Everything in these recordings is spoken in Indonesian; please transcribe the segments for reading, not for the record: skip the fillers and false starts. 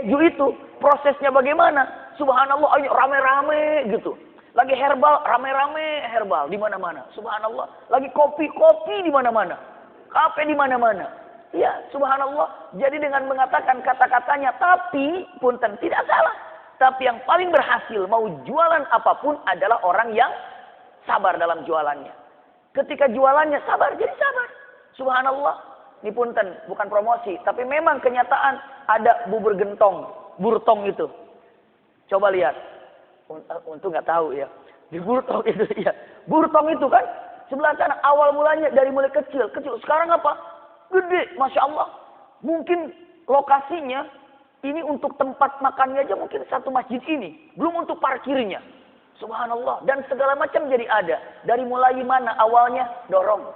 keju itu prosesnya bagaimana? Subhanallah, ayo rame-rame gitu. Lagi herbal, rame-rame herbal di mana-mana. Subhanallah. Lagi kopi di mana-mana. Kafe di mana-mana. Ya, subhanallah. Jadi dengan mengatakan kata-katanya, tapi punten tidak salah. Tapi yang paling berhasil mau jualan apapun adalah orang yang sabar dalam jualannya. Ketika jualannya sabar, jadi sabar. Subhanallah. Ini punten, bukan promosi, tapi memang kenyataan ada bubur gentong, burtong itu. Coba lihat. Untung nggak tahu ya. Di burtong itu ya. Burtong itu kan sebelah sana awal mulanya dari mulai kecil. Sekarang apa? Gede, masya Allah. Mungkin lokasinya ini untuk tempat makannya aja mungkin satu masjid ini. Belum untuk parkirnya. Subhanallah. Dan segala macam jadi ada. Dari mulai mana awalnya? Dorong.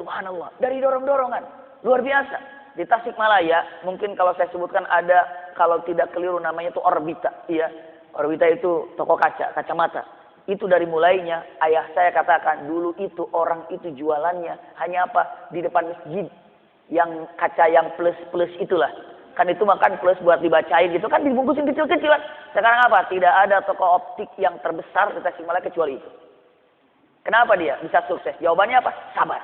Subhanallah. Dari dorong-dorongan. Luar biasa. Di Tasikmalaya, mungkin kalau saya sebutkan ada, kalau tidak keliru namanya itu Orbita. Iya. Orbita itu toko kacamata. Itu dari mulainya, ayah saya katakan, dulu itu orang itu jualannya hanya apa? Di depan masjid. Yang kaca yang plus-plus itulah. Kan itu makan plus buat dibacain gitu kan, dibungkusin kecil-kecilan. Sekarang apa? Tidak ada toko optik yang terbesar di Tasikmalaya kecuali itu. Kenapa dia bisa sukses? Jawabannya apa? Sabar.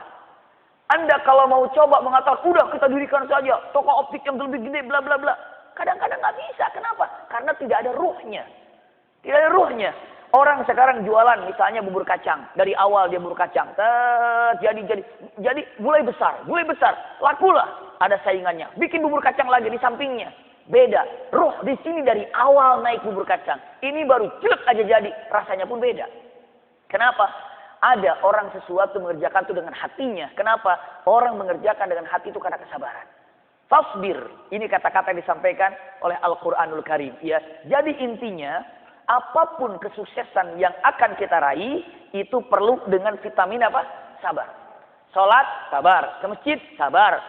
Anda kalau mau coba mengatakan, udah kita dirikan saja toko optik yang lebih gede, bla bla bla. Kadang-kadang nggak bisa. Kenapa? Karena tidak ada ruhnya. Tidak ada ruhnya. Orang sekarang jualan misalnya bubur kacang. Dari awal dia bubur kacang. Jadi mulai besar. Lakulah. Ada saingannya. Bikin bubur kacang lagi di sampingnya. Beda. Ruh di sini dari awal naik bubur kacang. Ini baru jelek aja jadi. Rasanya pun beda. Kenapa? Ada orang sesuatu mengerjakan itu dengan hatinya. Kenapa? Orang mengerjakan dengan hati itu karena kesabaran. Fasbir. Ini kata-kata yang disampaikan oleh Al-Quranul Karim. Ya. Jadi intinya, apapun kesuksesan yang akan kita raih, itu perlu dengan vitamin apa? Sabar. Sholat, sabar. Ke masjid, sabar.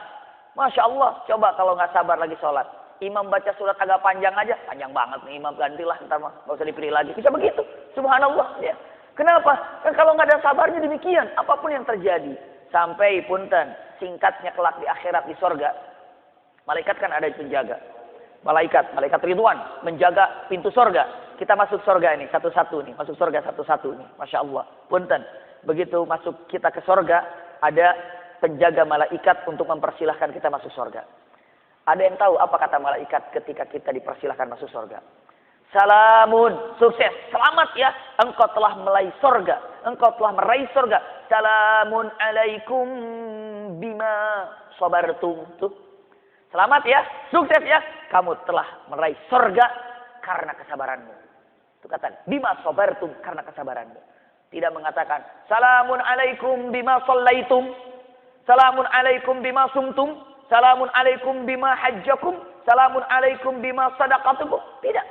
Masya Allah. Coba kalau nggak sabar lagi sholat. Imam baca surat agak panjang aja. Panjang banget nih imam, gantilah. Ntar nggak usah dipilih lagi. Bisa begitu. Subhanallah. Ya. Kenapa? Kan kalau nggak ada sabarnya demikian. Apapun yang terjadi. Sampai punten. Singkatnya kelak di akhirat di sorga. Malaikat kan ada yang penjaga. Malaikat Ridwan menjaga pintu sorga. Kita masuk sorga ini satu-satu nih. Masuk sorga satu-satu nih. Masya Allah. Punten. Begitu masuk kita ke sorga. Ada penjaga malaikat untuk mempersilahkan kita masuk sorga. Ada yang tahu apa kata malaikat ketika kita dipersilahkan masuk sorga? Salamun. Sukses. Selamat ya. Engkau telah meraih sorga. Engkau telah meraih sorga. Salamun alaikum bima sabartum. Tuh. Selamat ya, sukses ya. Kamu telah meraih sorga karena kesabaranmu. Itu kata, bima sabartum, karena kesabaranmu. Tidak mengatakan, salamun alaikum bima sallaitum. Salamun alaikum bima sumtum. Salamun alaikum bima hajjakum. Salamun alaikum bima sadaqatukum. Tidak.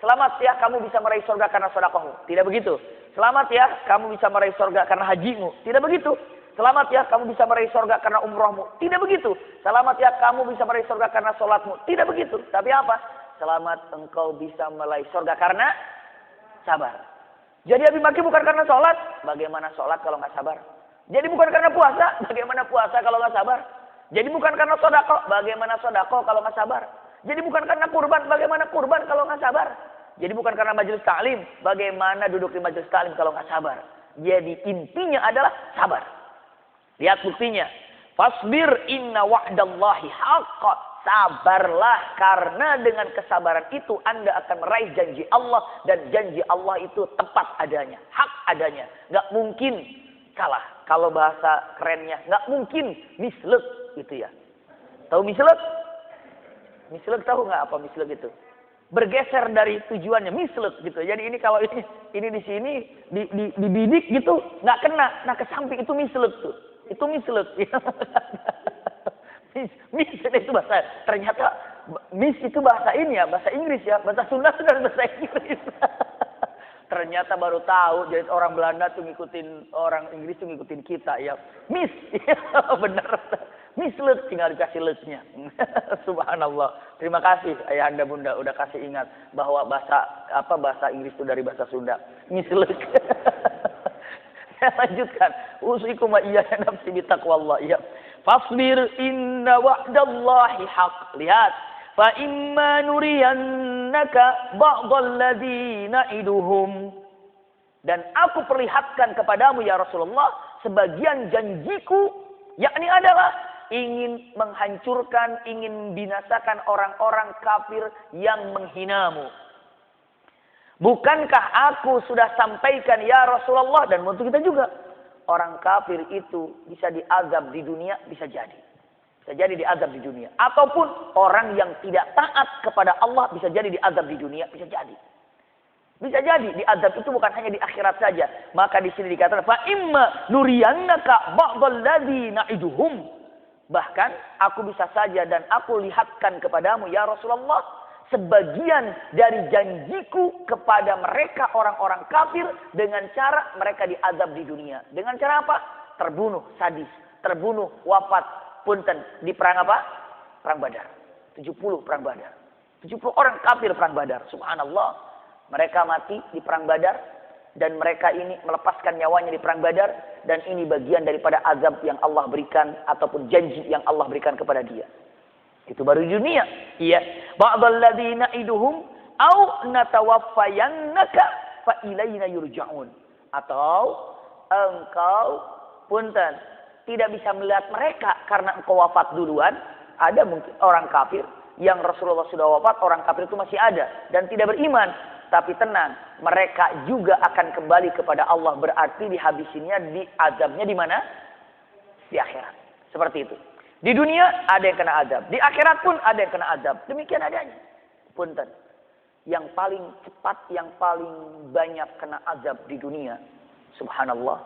Selamat ya, kamu bisa meraih sorga karena sedekahmu. Tidak begitu. Selamat ya, kamu bisa meraih sorga karena hajimu. Tidak begitu. Selamat ya, kamu bisa meraih sorga karena umrohmu. Tidak begitu. Selamat ya, kamu bisa meraih sorga karena sholatmu. Tidak begitu. Tapi apa? Selamat engkau bisa meraih sorga karena sabar. Jadi Abi Maki bukan karena sholat. Bagaimana sholat kalau nggak sabar? Jadi bukan karena puasa. Bagaimana puasa kalau nggak sabar? Jadi bukan karena sodako. Bagaimana sodako kalau nggak sabar? Jadi bukan karena kurban. Bagaimana kurban kalau nggak sabar? Jadi bukan karena majelis ta'lim. Bagaimana duduk di majelis ta'lim kalau nggak sabar? Jadi intinya adalah sabar. Lihat buktinya. Fasbir inna wa'dallahi haqqa. Sabarlah karena dengan kesabaran itu Anda akan meraih janji Allah. Dan janji Allah itu tepat adanya. Hak adanya. Nggak mungkin salah. Kalau bahasa kerennya. Nggak mungkin mislek gitu ya. Tahu mislek? Mislek tahu nggak apa mislek itu? Bergeser dari tujuannya. Mislek gitu. Jadi ini kalau ini di sini dibidik gitu. Nggak kena. Nah ke samping itu mislek tuh. Itu mislek. Mislek itu bahasa. Ternyata mis itu bahasa ini ya. Bahasa Inggris ya. Bahasa Sunda dan bahasa Inggris. Ternyata baru tahu. Jadi orang Belanda tuh ngikutin. Orang Inggris tuh ngikutin kita ya. Mis. Bener. Mislek. Tinggal dikasih leknya. Subhanallah. Terima kasih ayah anda bunda. Udah kasih ingat. Bahwa bahasa Inggris itu dari bahasa Sunda. Mislek. Saya lanjutkan. Usikum wa iyaya nafsi bitaqwallah. Ya. Fasbir inna wa'dallahi haq. Lihat. fa imma nuriyannaka ba'dal ladzina iduhum. Dan aku perlihatkan kepadamu ya Rasulullah sebagian janjiku, yakni adalah ingin menghancurkan, ingin binasakan orang-orang kafir yang menghinamu. Bukankah aku sudah sampaikan ya Rasulullah, dan untuk kita juga, orang kafir itu bisa diazab di dunia, bisa jadi. Bisa jadi diazab di dunia. Ataupun orang yang tidak taat kepada Allah bisa jadi diazab di dunia, bisa jadi. Bisa jadi diazab itu bukan hanya di akhirat saja. Maka di sini dikatakan fa imma nuriyannaka ba'dal ladzina iduhum. Bahkan aku bisa saja dan aku lihatkan kepadamu ya Rasulullah sebagian dari janjiku kepada mereka orang-orang kafir dengan cara mereka diazab di dunia. Dengan cara apa? Terbunuh sadis, terbunuh wafat punten di perang apa? Perang Badar. 70 perang Badar. 70 orang kafir perang Badar. Subhanallah. Mereka mati di perang Badar dan mereka ini melepaskan nyawanya di perang Badar, dan ini bagian daripada azab yang Allah berikan ataupun janji yang Allah berikan kepada dia. Itu baru di dunia. Iya. Ba'dal ladzina iduhum au natawaffayannaka fa ilaina yurja'un. Atau engkau punten tidak bisa melihat mereka karena engkau wafat duluan. Ada mungkin orang kafir yang Rasulullah sudah wafat, orang kafir itu masih ada dan tidak beriman. Tapi tenang, mereka juga akan kembali kepada Allah. Berarti dihabisinnya, diazabnya di mana? Di akhirat. Seperti itu. Di dunia ada yang kena azab. Di akhirat pun ada yang kena azab. Demikian adanya. Punten. Yang paling cepat, yang paling banyak kena azab di dunia. Subhanallah.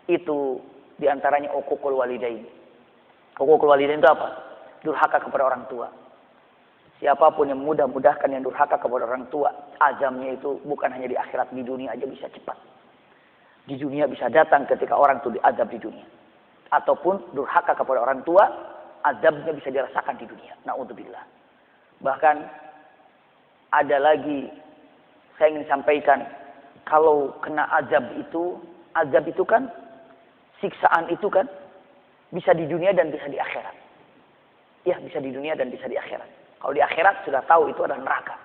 Itu diantaranya uququl walidain. Uququl walidain itu apa? Durhaka kepada orang tua. Siapapun yang mudah-mudahkan yang durhaka kepada orang tua, azabnya itu bukan hanya di akhirat, di dunia aja bisa cepat. Di dunia bisa datang ketika orang itu diazab di dunia. Ataupun durhaka kepada orang tua, azabnya bisa dirasakan di dunia. Na'udzubillah. Bahkan ada lagi saya ingin sampaikan, kalau kena azab itu kan, siksaan itu kan, bisa di dunia dan bisa di akhirat. Ya, bisa di dunia dan bisa di akhirat. Kalau di akhirat sudah tahu itu adalah neraka.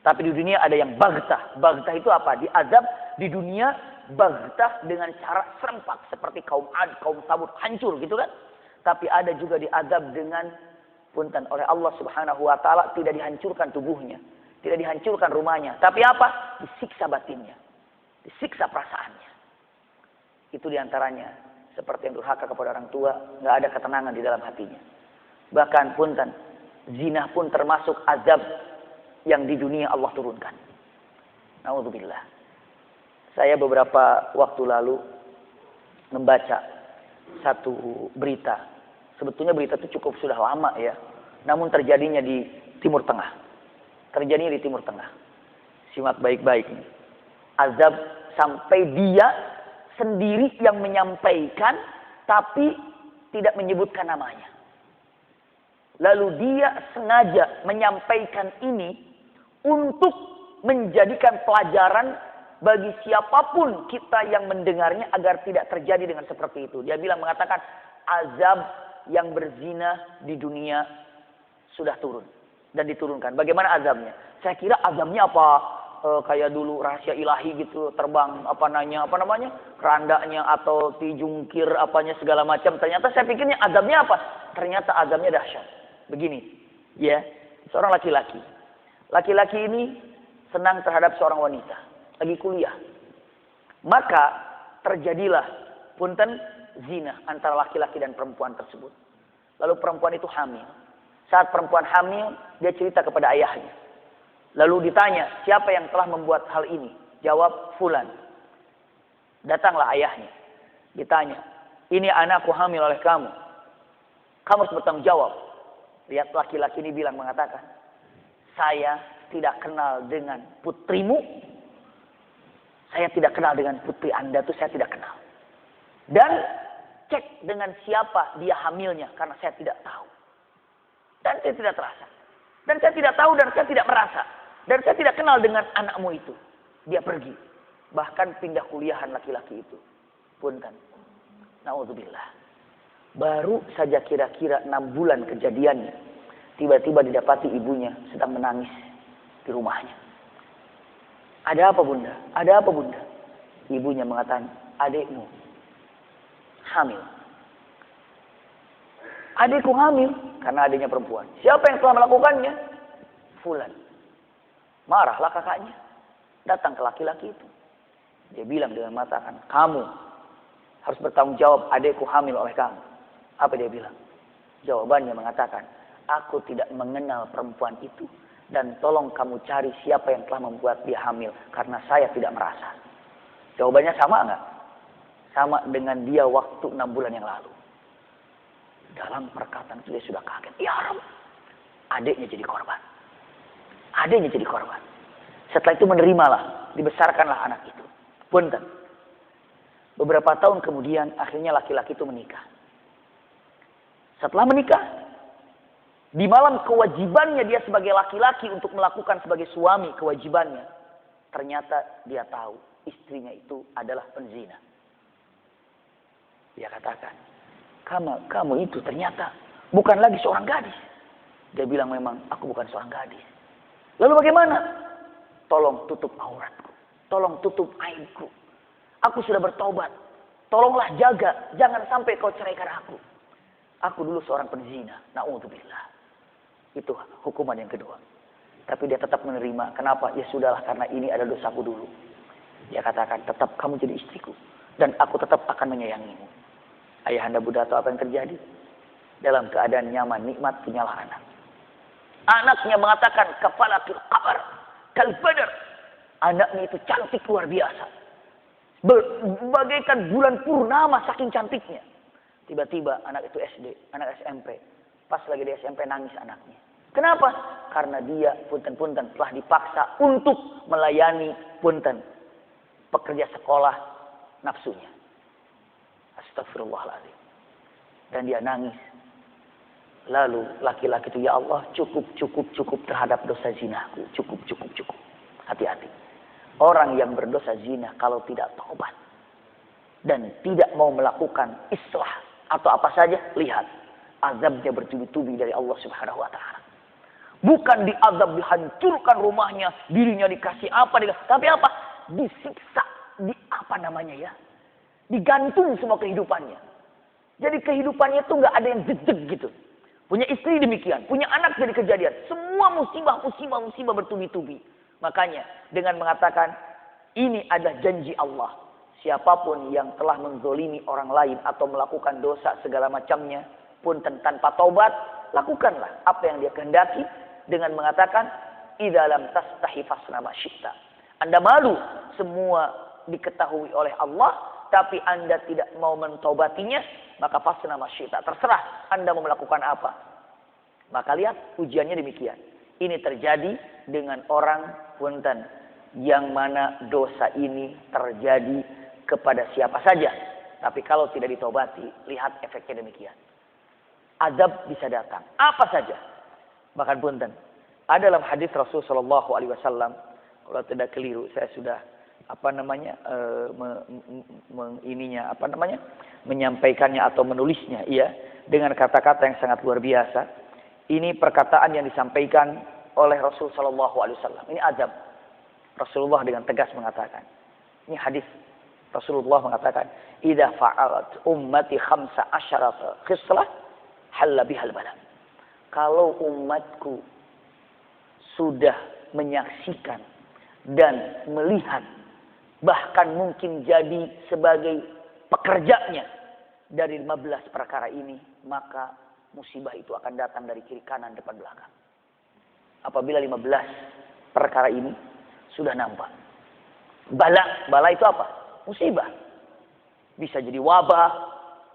Tapi di dunia ada yang baghtah. Baghtah itu apa? Diazab di dunia baghtah dengan cara serempak. Seperti kaum Ad, kaum Samud, hancur gitu kan. Tapi ada juga diazab dengan punten oleh Allah subhanahu wa ta'ala. Tidak dihancurkan tubuhnya. Tidak dihancurkan rumahnya. Tapi apa? Disiksa batinnya. Disiksa perasaannya. Itu diantaranya. Seperti yang durhaka kepada orang tua. Nggak ada ketenangan di dalam hatinya. Bahkan punten, zina pun termasuk azab yang di dunia Allah turunkan. Na'udzubillah. Saya beberapa waktu lalu membaca satu berita. Sebetulnya berita itu cukup sudah lama ya. Namun terjadinya di Timur Tengah. Terjadinya di Timur Tengah. Simak baik-baik ini. Azab sampai dia sendiri yang menyampaikan tapi tidak menyebutkan namanya. Lalu dia sengaja menyampaikan ini untuk menjadikan pelajaran bagi siapapun kita yang mendengarnya agar tidak terjadi dengan seperti itu. Dia mengatakan azab yang berzina di dunia sudah turun dan diturunkan. Bagaimana azabnya? Saya kira azabnya apa? Kayak dulu rahasia ilahi gitu, terbang apa namanya kerandanya atau dijungkir apanya segala macam. Ternyata saya pikirnya azabnya apa? Ternyata azabnya dahsyat. Begini, ya, seorang laki-laki. Laki-laki ini senang terhadap seorang wanita, lagi kuliah. Maka terjadilah punten zina antara laki-laki dan perempuan tersebut. Lalu perempuan itu hamil. Saat perempuan hamil, dia cerita kepada ayahnya. Lalu ditanya, siapa yang telah membuat hal ini? Jawab, fulan. Datanglah ayahnya. Ditanya, ini anakku hamil oleh kamu. Kamu harus bertanggung jawab. Lihat laki-laki ini mengatakan, saya tidak kenal dengan putrimu. Saya tidak kenal dengan putri Anda, itu saya tidak kenal. Dan cek dengan siapa dia hamilnya, karena saya tidak tahu. Dan saya tidak terasa. Dan saya tidak tahu dan saya tidak merasa. Dan saya tidak kenal dengan anakmu itu. Dia pergi. Bahkan pindah kuliahan laki-laki itu. Punten. Na'udzubillah. Baru saja kira-kira 6 bulan kejadiannya. Tiba-tiba didapati ibunya sedang menangis di rumahnya. Ada apa bunda? Ada apa bunda? Ibunya mengatakan, adikmu hamil. Adikku hamil karena adiknya perempuan. Siapa yang telah melakukannya? Fulan. Marahlah kakaknya. Datang ke laki-laki itu. Dia bilang dengan mengatakan, kamu harus bertanggung jawab, adikku hamil oleh kamu. Apa dia bilang? Jawabannya mengatakan, aku tidak mengenal perempuan itu. Dan tolong kamu cari siapa yang telah membuat dia hamil. Karena saya tidak merasa. Jawabannya sama enggak? Sama dengan dia waktu 6 bulan yang lalu. Dalam perkataan itu dia sudah kaget. Ya Rabb. Adiknya jadi korban. Adiknya jadi korban. Setelah itu menerimalah. Dibesarkanlah anak itu. Punten. Beberapa tahun kemudian akhirnya laki-laki itu menikah. Setelah menikah, di malam kewajibannya dia sebagai laki-laki untuk melakukan sebagai suami kewajibannya. Ternyata dia tahu istrinya itu adalah penzina. Dia katakan, kamu itu ternyata bukan lagi seorang gadis. Dia bilang memang aku bukan seorang gadis. Lalu bagaimana? Tolong tutup auratku. Tolong tutup aibku. Aku sudah bertobat. Tolonglah jaga. Jangan sampai kau ceraikan aku. Aku dulu seorang penzina. Na'udzubillah. Itu hukuman yang kedua. Tapi dia tetap menerima. Kenapa? Ya sudahlah, karena ini adalah dosaku dulu. Dia katakan, tetap kamu jadi istriku. Dan aku tetap akan menyayangimu. Ayahanda Buddha tahu apa yang terjadi? Dalam keadaan nyaman, nikmat, punyalah anak. Anaknya mengatakan, kafalakil qamar kal badar. Anaknya itu cantik luar biasa. Bagaikan bulan purnama saking cantiknya. Tiba-tiba anak itu SD, anak SMP. Pas lagi di SMP nangis anaknya. Kenapa? Karena dia punten-punten telah dipaksa untuk melayani punten pekerja sekolah nafsunya. Astagfirullahaladzim. Dan dia nangis. Lalu laki-laki itu, ya Allah, cukup terhadap dosa zinaku. Cukup. Hati-hati. Orang yang berdosa zina kalau tidak taubat dan tidak mau melakukan islah atau apa saja, lihat. Azabnya bertubi-tubi dari Allah Subhanahu wa ta'ala. Bukan diazab, dihancurkan rumahnya, dirinya dikasih apa, tapi apa? Disiksa, digantung semua kehidupannya. Jadi kehidupannya itu nggak ada yang jejeg gitu. Punya istri demikian, punya anak jadi kejadian. Semua musibah bertubi-tubi. Makanya dengan mengatakan ini adalah janji Allah. Siapapun yang telah menzolimi orang lain atau melakukan dosa segala macamnya, pun tanpa taubat, lakukanlah apa yang dia kehendaki dengan mengatakan idza lam tastahi fasna ma syi'ta. Anda malu semua diketahui oleh Allah, tapi Anda tidak mau mentaubatinya, maka fasna ma syi'ta. Terserah Anda mau melakukan apa. Maka lihat ujiannya demikian. Ini terjadi dengan orang punten yang mana dosa ini terjadi kepada siapa saja. Tapi kalau tidak ditobati, lihat efeknya demikian. Azab bisa datang. Apa saja. Bahkan punten. Ada dalam hadis Rasul Shallallahu Alaihi Wasallam. Kalau tidak keliru, saya sudah menyampaikannya atau menulisnya, iya, dengan kata-kata yang sangat luar biasa. Ini perkataan yang disampaikan oleh Rasul Shallallahu Alaihi Wasallam. Ini azab. Rasulullah dengan tegas mengatakan. Ini hadis. Rasulullah mengatakan, "Idza fa'alat ummati 15 khislah halla bihal bala." Kalau umatku sudah menyaksikan dan melihat, bahkan mungkin jadi sebagai pekerjanya dari 15 perkara ini, maka musibah itu akan datang dari kiri kanan depan belakang. Apabila 15 perkara ini sudah nampak. Bala itu apa? Musibah. Bisa jadi wabah,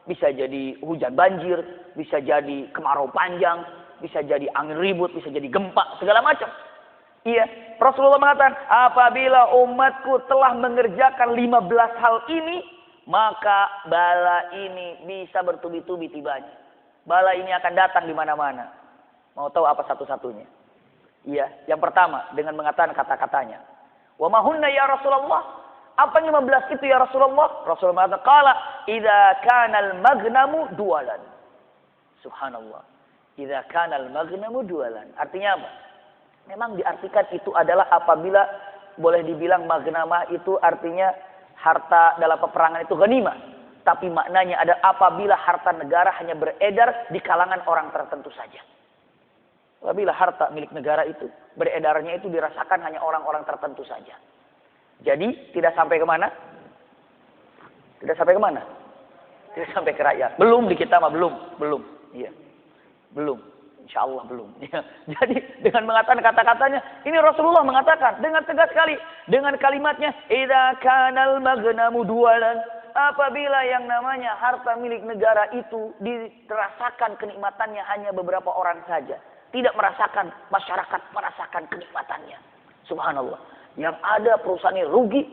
bisa jadi hujan banjir, bisa jadi kemarau panjang, bisa jadi angin ribut, bisa jadi gempa, segala macam. Iya, Rasulullah mengatakan, apabila umatku telah mengerjakan 15 hal ini, maka bala ini bisa bertubi-tubi tibanya. Bala ini akan datang di mana-mana. Mau tahu apa satu-satunya? Iya, yang pertama dengan mengatakan kata-katanya. Wa mahunna ya Rasulullah? Apa 15 itu ya Rasulullah? Rasulullah mengatakan, qala idza kana al-maghnamu dualan. Subhanallah. Idza kana al-maghnamu dualan. Artinya apa? Memang diartikan itu adalah apabila boleh dibilang maghnamah itu artinya harta dalam peperangan itu ghanimah. Tapi maknanya ada apabila harta negara hanya beredar di kalangan orang tertentu saja. Apabila harta milik negara itu beredarnya itu dirasakan hanya orang-orang tertentu saja. Jadi tidak sampai kemana? Tidak sampai kemana? Tidak sampai ke rakyat. Belum di kita mah belum. Iya, belum. Insya Allah belum. Ya. Jadi dengan mengatakan kata-katanya, ini Rasulullah mengatakan dengan tegas sekali dengan kalimatnya, "Idza kanal maghnamu dualan." Apabila yang namanya harta milik negara itu dirasakan kenikmatannya hanya beberapa orang saja, tidak merasakan masyarakat merasakan kenikmatannya. Subhanallah. Yang ada perusahaan ini rugi.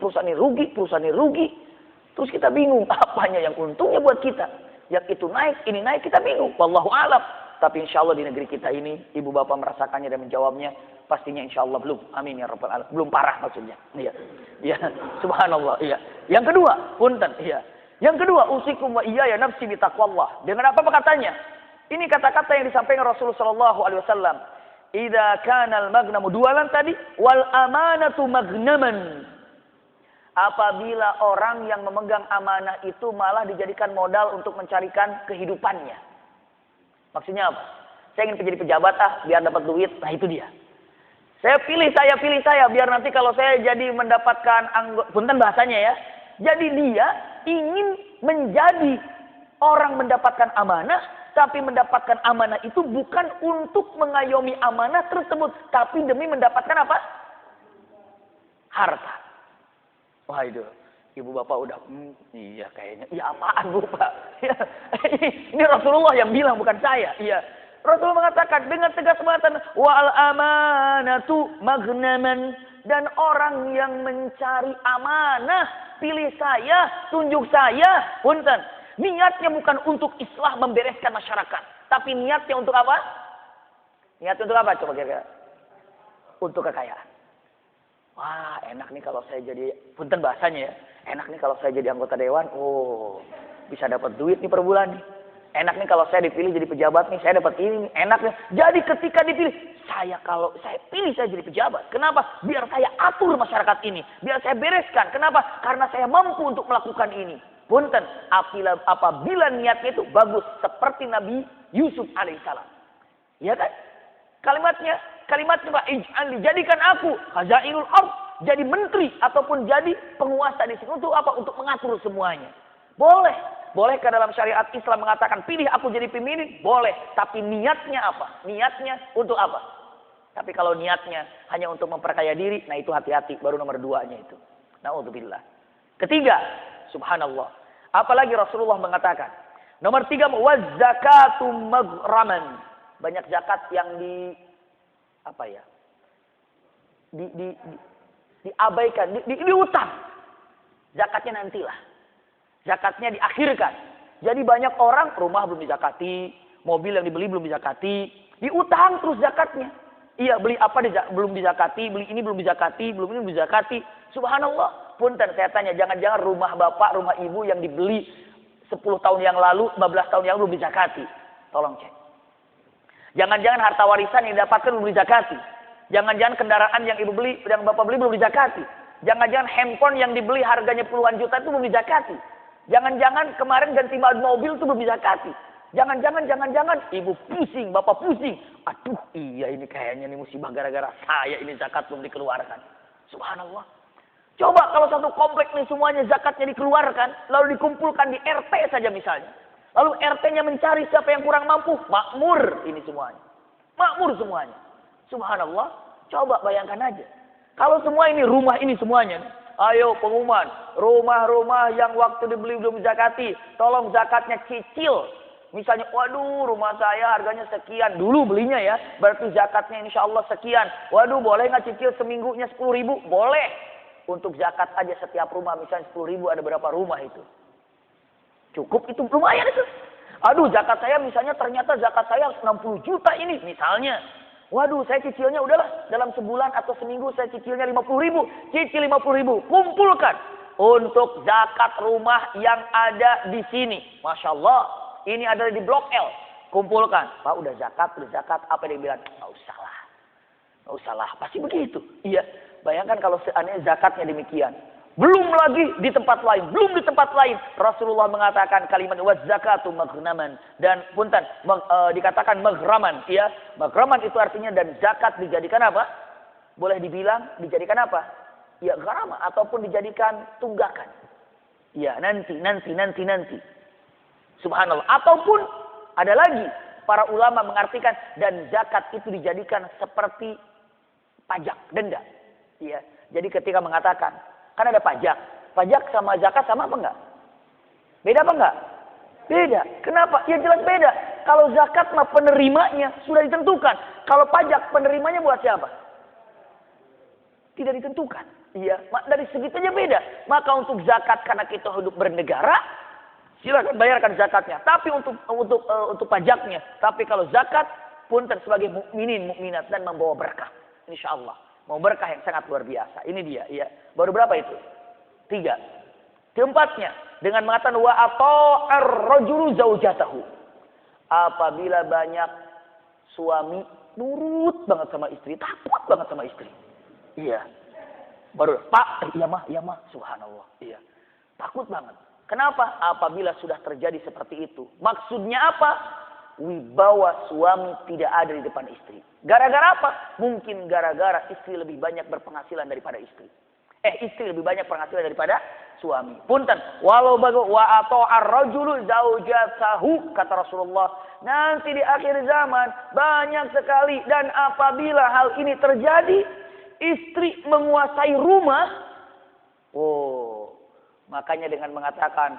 Terus kita bingung apanya yang untungnya buat kita. Yang itu naik, ini naik, kita bingung. Wallahu a'lam. Tapi insya Allah di negeri kita ini, ibu bapak merasakannya dan menjawabnya, pastinya insya Allah belum. Amin ya rabbal alamin. Belum parah maksudnya. Iya. Iya. Subhanallah. Iya. Yang kedua, punten. Iya. Yang kedua, usikum wa iyaya nafsi bitaqwallah. Dengan apa katanya? Ini kata-kata yang disampaikan Rasulullah sallallahu alaihi wasallam. Idza kana al-maghnamu dualan tadi wal amanatu maghnaman. Apabila orang yang memegang amanah itu malah dijadikan modal untuk mencarikan kehidupannya. Maksudnya apa? Saya ingin menjadi pejabat biar dapat duit. Nah itu dia. Saya pilih saya biar nanti kalau saya jadi mendapatkan punten bahasanya ya. Jadi dia ingin menjadi orang mendapatkan amanah, tapi mendapatkan amanah itu bukan untuk mengayomi amanah tersebut, tapi demi mendapatkan apa? Harta. Wah itu, ibu bapak udah, iya kayaknya, iya apaan bu pak? Ya, ini Rasulullah yang bilang bukan saya. Iya, Rasulullah mengatakan dengan tegas mengatakan wal amanatu maghnaman, dan orang yang mencari amanah, pilih saya, tunjuk saya, punten. Niatnya bukan untuk islah membereskan masyarakat, tapi niatnya untuk apa? Niatnya untuk apa? Coba kira-kira. Untuk kekayaan. Wah, enak nih kalau saya jadi, punten bahasanya ya, enak nih kalau saya jadi anggota dewan, bisa dapat duit nih per bulan nih. Enak nih kalau saya dipilih jadi pejabat nih, saya dapat ini nih, enak nih. Jadi ketika dipilih, kalau saya pilih saya jadi pejabat. Kenapa? Biar saya atur masyarakat ini, biar saya bereskan. Kenapa? Karena saya mampu untuk melakukan ini. Punten, apabila niatnya itu bagus, seperti Nabi Yusuf alaihissalam. Ya kan? Kalimatnya Pak, jadikan aku khazainul ardh, jadi menteri ataupun jadi penguasa di sini untuk apa? Untuk mengatur semuanya. Boleh. Bolehkah dalam syariat Islam mengatakan pilih aku jadi pemimpin? Boleh. Tapi niatnya apa? Niatnya untuk apa? Tapi kalau niatnya hanya untuk memperkaya diri, nah itu hati-hati. Baru nomor 2-nya itu. Na'udzubillah. Ketiga, subhanallah. Apalagi Rasulullah mengatakan. Nomor 3, waz-zakatu maghraman. Banyak zakat yang diabaikan, diutang. Zakatnya nantilah. Zakatnya diakhirkan. Jadi banyak orang rumah belum dizakati, mobil yang dibeli belum dizakati, diutang terus zakatnya. Iya, beli apa belum dizakati, beli ini belum dizakati, belum ini belum dizakati. Subhanallah. Punten saya tanya, jangan-jangan rumah bapak, rumah ibu yang dibeli 10 tahun yang lalu, 15 tahun yang lalu belum dizakati. Tolong cek. Jangan-jangan harta warisan yang didapatkan belum dizakati. Jangan-jangan kendaraan yang ibu beli, yang bapak beli belum dizakati. Jangan-jangan handphone yang dibeli harganya puluhan juta itu belum dizakati. Jangan-jangan kemarin ganti mobil itu belum dizakati. Jangan-jangan ibu pusing, bapak pusing. Aduh, iya ini kayaknya nih musibah gara-gara saya ini zakat belum dikeluarkan. Subhanallah. Coba kalau satu komplek nih semuanya zakatnya dikeluarkan, lalu dikumpulkan di RT saja misalnya. Lalu RT-nya mencari siapa yang kurang mampu, makmur ini semuanya. Makmur semuanya. Subhanallah. Coba bayangkan aja. Kalau semua ini rumah ini semuanya, ayo pengumuman, rumah-rumah yang waktu dibeli belum zakati, tolong zakatnya cicil. Misalnya, waduh rumah saya harganya sekian, dulu belinya ya, berarti zakatnya insya Allah sekian. Waduh boleh nggak cicil seminggunya 10.000? Boleh. Untuk zakat aja setiap rumah, misalnya 10.000 ada berapa rumah itu? Cukup itu, lumayan itu. Aduh zakat saya misalnya ternyata zakat saya 60 juta ini misalnya. Waduh, saya cicilnya udahlah dalam sebulan atau seminggu saya cicilnya 50.000. Cicil 50.000, kumpulkan untuk zakat rumah yang ada di sini. Masya Allah, ini ada di Blok L. kumpulkan. Pak udah zakat. Apa dia bilang? Nggak usah lah. Pasti begitu. Iya. Bayangkan kalau seandainya zakatnya demikian. Belum lagi di tempat lain. Rasulullah mengatakan kalimat wa zakatu maghraman. Dan punten dikatakan maghraman. Ya. Maghraman itu artinya dan zakat dijadikan apa? Boleh dibilang dijadikan apa? Ya gharama ataupun dijadikan tunggakan. Ya nanti. Subhanallah. Ataupun ada lagi para ulama mengartikan dan zakat itu dijadikan seperti pajak, denda. Ya. Jadi ketika mengatakan kan ada pajak sama zakat sama apa enggak? Beda apa enggak? Beda. Kenapa? Ya jelas beda. Kalau zakat mah penerimanya sudah ditentukan. Kalau pajak penerimanya buat siapa? Tidak ditentukan. Iya, dari segitu aja beda. Maka untuk zakat karena kita hidup bernegara, silakan bayarkan zakatnya. Tapi untuk pajaknya. Tapi kalau zakat punten sebagai mukminat dan membawa berkah, insyaallah. Mau berkah yang sangat luar biasa. Ini dia, ya. Baru berapa itu? 3. Keempatnya dengan mengatakan wa ata'ar rajulu zaujatahu. Apabila banyak suami nurut banget sama istri, takut banget sama istri. Iya. Baru Pak, iya mah, subhanallah. Iya. Takut banget. Kenapa? Apabila sudah terjadi seperti itu. Maksudnya apa? Wibawa suami tidak ada di depan istri. Gara-gara apa? Mungkin gara-gara istri lebih banyak berpenghasilan daripada istri. Istri lebih banyak penghasilan daripada suami. Punten, walau bagu wa ata'ar rajulu zaujatahu kata Rasulullah. Nanti di akhir zaman banyak sekali dan apabila hal ini terjadi, istri menguasai rumah. Makanya dengan mengatakan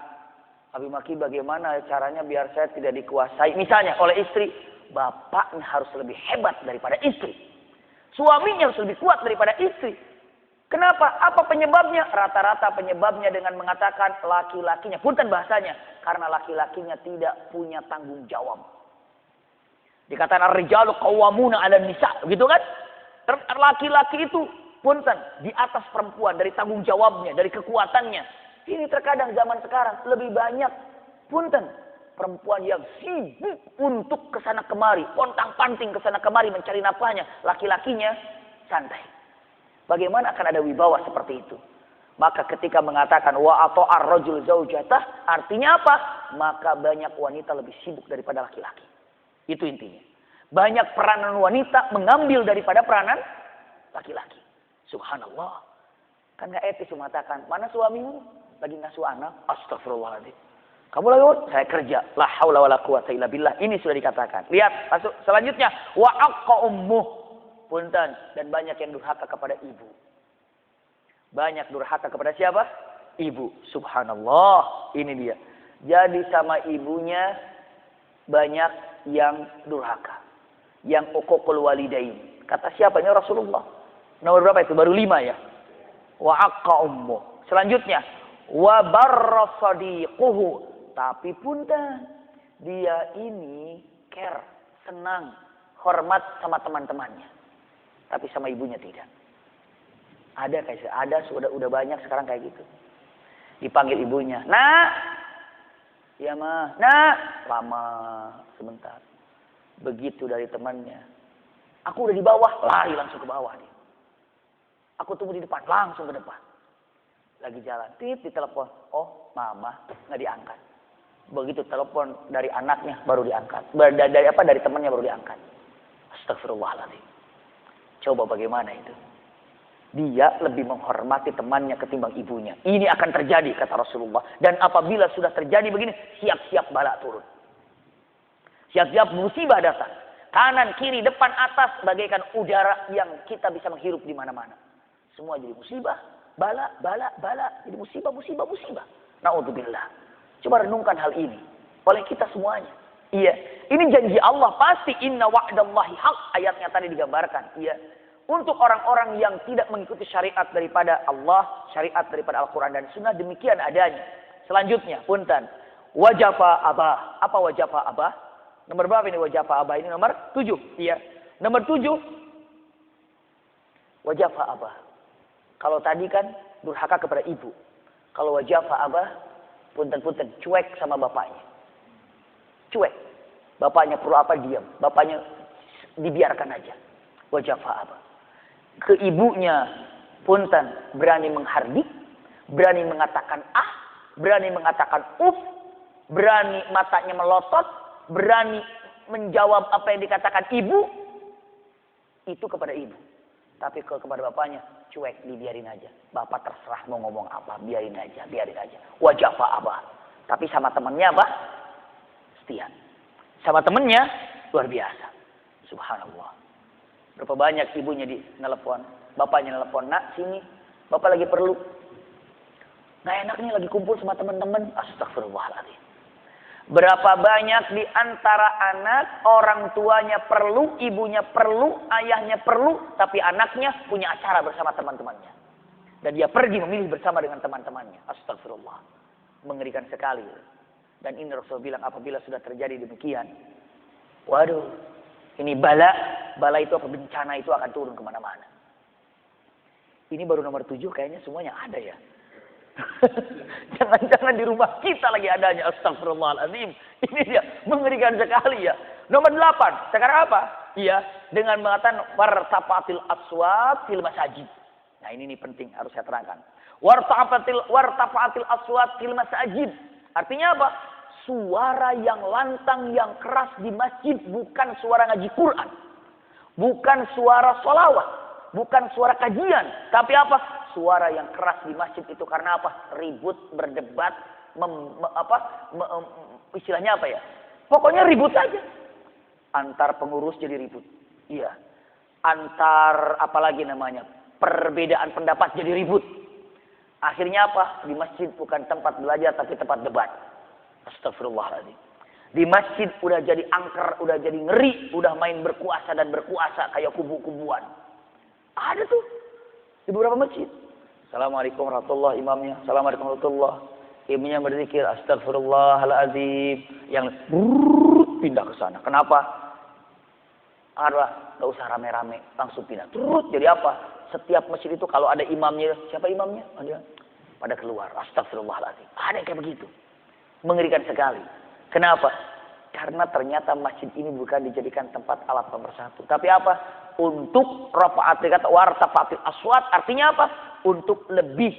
Abi Maki bagaimana caranya biar saya tidak dikuasai. Misalnya oleh istri. Bapaknya harus lebih hebat daripada istri. Suaminya harus lebih kuat daripada istri. Kenapa? Apa penyebabnya? Rata-rata penyebabnya dengan mengatakan laki-lakinya. Punten bahasanya. Karena laki-lakinya tidak punya tanggung jawab. Dikatakan ar-rijalu qawwamuna 'alan nisa. Gitu kan? Laki-laki itu punten di atas perempuan. Dari tanggung jawabnya. Dari kekuatannya. Ini terkadang zaman sekarang lebih banyak punten perempuan yang sibuk untuk kesana kemari, pontang-panting kesana kemari mencari nafkahnya, laki-lakinya santai. Bagaimana akan ada wibawa seperti itu? Maka ketika mengatakan wa ata'ar rajul zaujatah, artinya apa? Maka banyak wanita lebih sibuk daripada laki-laki. Itu intinya. Banyak peranan wanita mengambil daripada peranan laki-laki. Subhanallah. Kan gak etis mengatakan, mana suamimu? Lagi ngasuh anak, astagfirullahaladzim. Kamu lagi, saya kerja. La haula wala quwata illa billah. Ini sudah dikatakan. Lihat, masuk selanjutnya. Wa aqqa ummuh. Punten. Dan banyak yang durhaka kepada ibu. Banyak durhaka kepada siapa? Ibu. Subhanallah. Ini dia. Jadi sama ibunya banyak yang durhaka. Yang uququl walidain. Kata siapa? Ini Rasulullah. Nomor berapa itu? Baru 5 ya. Wa aqqa ummuh. Selanjutnya. Wa barra sadiquhu. Tapi punten, dia ini care, senang, hormat sama teman-temannya. Tapi sama ibunya tidak. Ada udah banyak sekarang kayak gitu. Dipanggil ibunya, "Nak." "Ya, mah." "Nak." Lama sebentar. Begitu dari temannya. "Aku udah di bawah." Lari langsung ke bawah dia. "Aku tunggu di depan." Langsung ke depan. Lagi jalan, ditelepon. "Oh, mama." Nggak diangkat. Begitu telepon dari anaknya baru diangkat. Dari temannya baru diangkat. Astagfirullahaladzim. Coba bagaimana itu? Dia lebih menghormati temannya ketimbang ibunya. Ini akan terjadi kata Rasulullah. Dan apabila sudah terjadi begini, siap-siap bala turun. Siap-siap musibah datang. Kanan, kiri, depan, atas bagaikan udara yang kita bisa menghirup di mana-mana. Semua jadi musibah. Bala. Jadi musibah. Na'udzubillah. Coba renungkan hal ini. Oleh kita semuanya. Iya. Ini janji Allah. Pasti inna wa'dallahi haq. Ayatnya tadi digambarkan. Iya. Untuk orang-orang yang tidak mengikuti syariat daripada Allah. Syariat daripada Al-Quran dan Sunnah. Demikian adanya. Selanjutnya. Punten. Wajafa abah. Apa wajafa abah? Nomor berapa ini wajafa abah? Ini nomor 7. Iya. Nomor 7. Wajafa abah. Kalau tadi kan durhaka kepada ibu. Kalau wajafa abah, punten-punten cuek sama bapaknya. Cuek. Bapaknya perlu apa, diam. Bapaknya dibiarkan aja. Wajafa apa. Ke ibunya, punten, berani menghardik, berani mengatakan ah, berani mengatakan berani matanya melotot, berani menjawab apa yang dikatakan ibu, itu kepada ibu. Tapi kepada bapaknya, cuek, dibiarin aja. Bapak terserah mau ngomong apa, biarin aja, biarin aja. Wajafa abah. Tapi sama temannya apa? Setia. Sama temannya, luar biasa. Subhanallah. Berapa banyak ibunya nelpon, bapaknya nelpon, nak sini, bapak lagi perlu. Nggak enak nih lagi kumpul sama teman-teman. Astagfirullahaladzim. Berapa banyak di antara anak, orang tuanya perlu, ibunya perlu, ayahnya perlu, tapi anaknya punya acara bersama teman-temannya. Dan dia pergi memilih bersama dengan teman-temannya. Astagfirullah. Mengerikan sekali. Dan ini Rasul bilang apabila sudah terjadi demikian, waduh, ini bala itu apa, bencana itu akan turun kemana-mana. Ini baru nomor 7, kayaknya semuanya ada ya. Jangan-jangan di rumah kita lagi adanya. Astagfirullahaladzim. Ini dia, mengerikan sekali ya. Nomor 8, sekarang apa? Iya, dengan mengatakan wartafatil aswat fil masajid. Nah ini penting, harus saya terangkan. Wartafatil aswat fil masajid. Artinya apa? Suara yang lantang, yang keras di masjid, bukan suara ngaji Quran, bukan suara sholawat, bukan suara kajian, tapi apa? Suara yang keras di masjid itu karena apa? Ribut, berdebat, istilahnya apa ya? Pokoknya ribut saja. Antar pengurus jadi ribut. Iya. Antar apalagi namanya? Perbedaan pendapat jadi ribut. Akhirnya apa? Di masjid bukan tempat belajar tapi tempat debat. Astagfirullahaladzim. Di masjid udah jadi angker, udah jadi ngeri, udah main berkuasa dan berkuasa kayak kubu-kubuan. Ada tuh di beberapa masjid. Assalamualaikum warahmatullahi imamnya. Assalamualaikum warahmatullahi. Ibunya berzikir astagfirullahaladzim. Yang pindah ke sana. Kenapa? Nggak usah rame-rame, langsung pindah. Terus jadi apa? Setiap masjid itu kalau ada imamnya, siapa imamnya? Ada pada keluar. Astagfirullahaladzim. Ada yang kayak begitu. Mengerikan sekali. Kenapa? Karena ternyata masjid ini bukan dijadikan tempat alat pemersatu. Tapi apa? Untuk wartafatil aswat. Artinya apa? Untuk lebih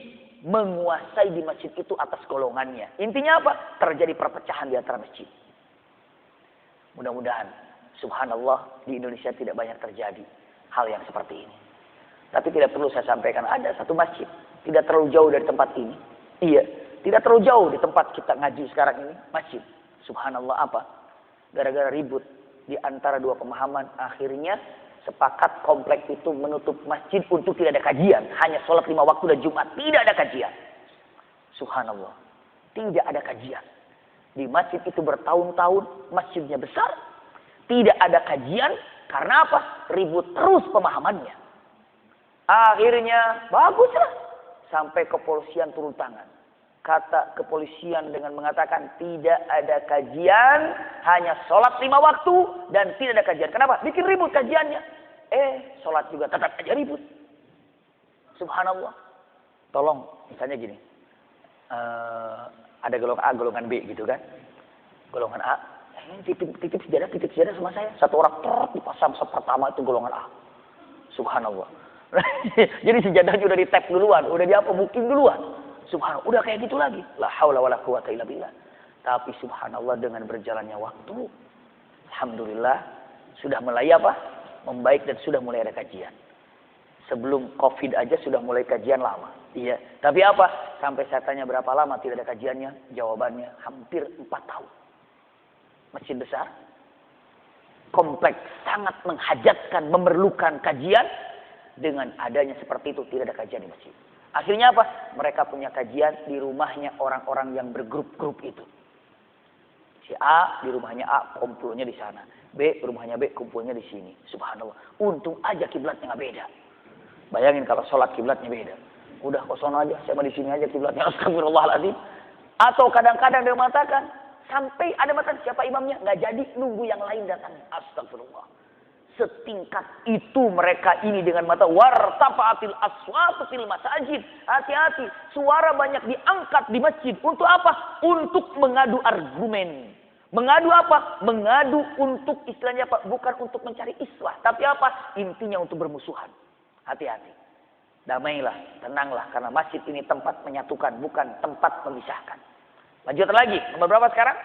menguasai di masjid itu atas golongannya. Intinya apa? Terjadi perpecahan di antara masjid. Mudah-mudahan, subhanallah, di Indonesia tidak banyak terjadi hal yang seperti ini. Tapi tidak perlu saya sampaikan, ada satu masjid tidak terlalu jauh dari tempat ini. Iya, tidak terlalu jauh di tempat kita ngaji sekarang ini, masjid. Subhanallah, apa? Gara-gara ribut di antara dua pemahaman, akhirnya sepakat komplek itu menutup masjid untuk tidak ada kajian. Hanya sholat 5 waktu dan Jumat. Tidak ada kajian. Subhanallah. Tidak ada kajian. Di masjid itu bertahun-tahun. Masjidnya besar. Tidak ada kajian. Karena apa? Ribut terus pemahamannya. Akhirnya baguslah. Sampai kepolisian turun tangan. Kata kepolisian dengan mengatakan tidak ada kajian. Hanya sholat 5 waktu. Dan tidak ada kajian. Kenapa? Bikin ribut kajiannya. Sholat juga tetap aja ribut. Subhanallah. Tolong, misalnya gini. Ada golongan A, golongan B gitu kan. Golongan A, titip sejadah sama saya. Satu orang dipasang pertama itu golongan A. Subhanallah. Jadi sejadahnya udah di tap duluan. Udah booking duluan. Subhanallah. Udah kayak gitu lagi. La haula wala quwata illa billah. Tapi subhanallah dengan berjalannya waktu. Alhamdulillah. Sudah mulai apa? Membaik dan sudah mulai ada kajian. Sebelum COVID aja sudah mulai kajian lama. Iya. Tapi apa? Sampai saya tanya berapa lama tidak ada kajiannya? Jawabannya hampir 4 tahun. Masjid besar. Kompleks. Sangat menghajatkan, memerlukan kajian. Dengan adanya seperti itu tidak ada kajian di masjid. Akhirnya apa? Mereka punya kajian di rumahnya orang-orang yang bergrup-grup itu. Si A di rumahnya A, kumpulnya di sana. B, rumahnya B, kumpulnya di sini. Subhanallah. Untung aja kiblatnya nggak beda. Bayangin kalau sholat kiblatnya beda. Udah kosong aja, saya mau di sini aja kiblatnya. Astagfirullahaladzim. Atau kadang-kadang dia mengatakan, sampai ada mengatakan siapa imamnya, nggak jadi, nunggu yang lain datang. Astagfirullah. Setingkat itu mereka ini dengan mata wartafa'atil aswatu fil masajid. Hati-hati, suara banyak diangkat di masjid. Untuk apa? Untuk mengadu argumen. Mengadu apa? Mengadu untuk istilahnya apa? Bukan untuk mencari islah. Tapi apa? Intinya untuk bermusuhan. Hati-hati. Damailah, tenanglah. Karena masjid ini tempat menyatukan, bukan tempat memisahkan. Lanjut lagi. Nomor berapa sekarang?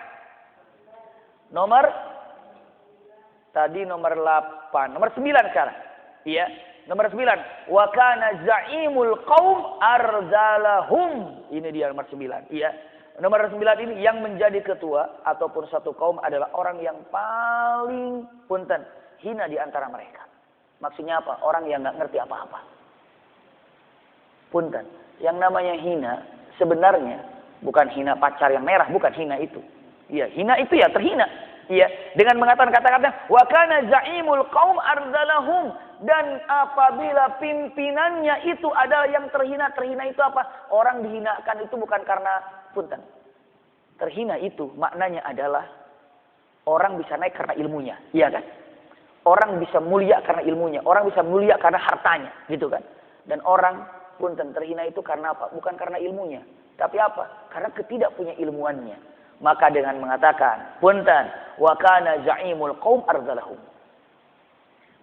Tadi nomor 8. Nomor 9 sekarang. Iya. Nomor 9. Wa kana za'imul qaum arzalahum. Ini dia nomor 9. Iya. Nomor 9 ini yang menjadi ketua ataupun satu kaum adalah orang yang paling hina di antara mereka. Maksudnya apa? Orang yang nggak ngerti apa-apa. Yang namanya hina sebenarnya bukan hina pacar yang merah, bukan hina itu. Iya, hina itu ya terhina. Iya, dengan mengatakan kata-kata wa kana za'imul qaum arzalahum, dan apabila pimpinannya itu adalah yang terhina itu apa? Orang dihinakan itu bukan karena terhina itu maknanya adalah orang bisa naik karena ilmunya, iya kan? Orang bisa mulia karena ilmunya, orang bisa mulia karena hartanya, gitu kan? Dan orang terhina itu karena apa? Bukan karena ilmunya, tapi apa? Karena ketidakpunya ilmuannya. Maka dengan mengatakan, wa kana za'imul qaum arzalahum.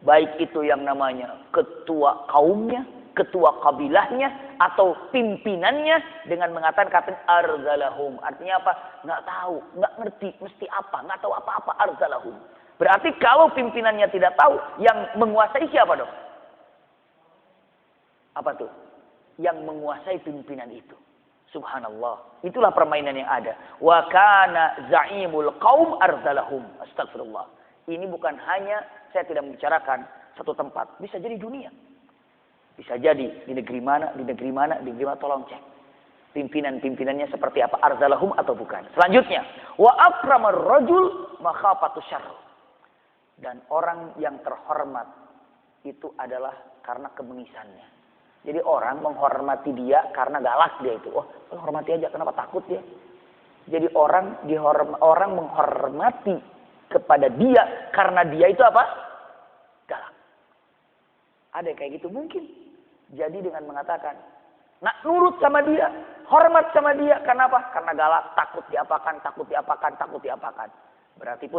Baik itu yang namanya ketua kaumnya, ketua kabilahnya, atau pimpinannya, dengan mengatakan kata arzalahum. Artinya apa? Nggak tahu, nggak ngerti, mesti apa, nggak tahu apa-apa, arzalahum. Berarti kalau pimpinannya tidak tahu, yang menguasai siapa dong? Apa tuh? Yang menguasai pimpinan itu. Subhanallah. Itulah permainan yang ada. Wa kana za'imul qaum arzalahum. Astagfirullah. Ini bukan hanya, saya tidak membicarakan satu tempat. Bisa jadi dunia. Bisa jadi di negeri mana, tolong cek. Pimpinan-pimpinannya seperti apa, arzalahum atau bukan. Selanjutnya, wa akramar rajul makhafatu syarr. Dan orang yang terhormat itu adalah karena kebengisannya. Jadi orang menghormati dia karena galak dia itu. Oh, hormati aja, kenapa takut dia? Jadi orang menghormati kepada dia karena dia itu apa? Galak. Ada kayak gitu mungkin. Jadi dengan mengatakan, nak nurut sama dia, hormat sama dia, karena apa? Karena galak, takut diapakan. Berarti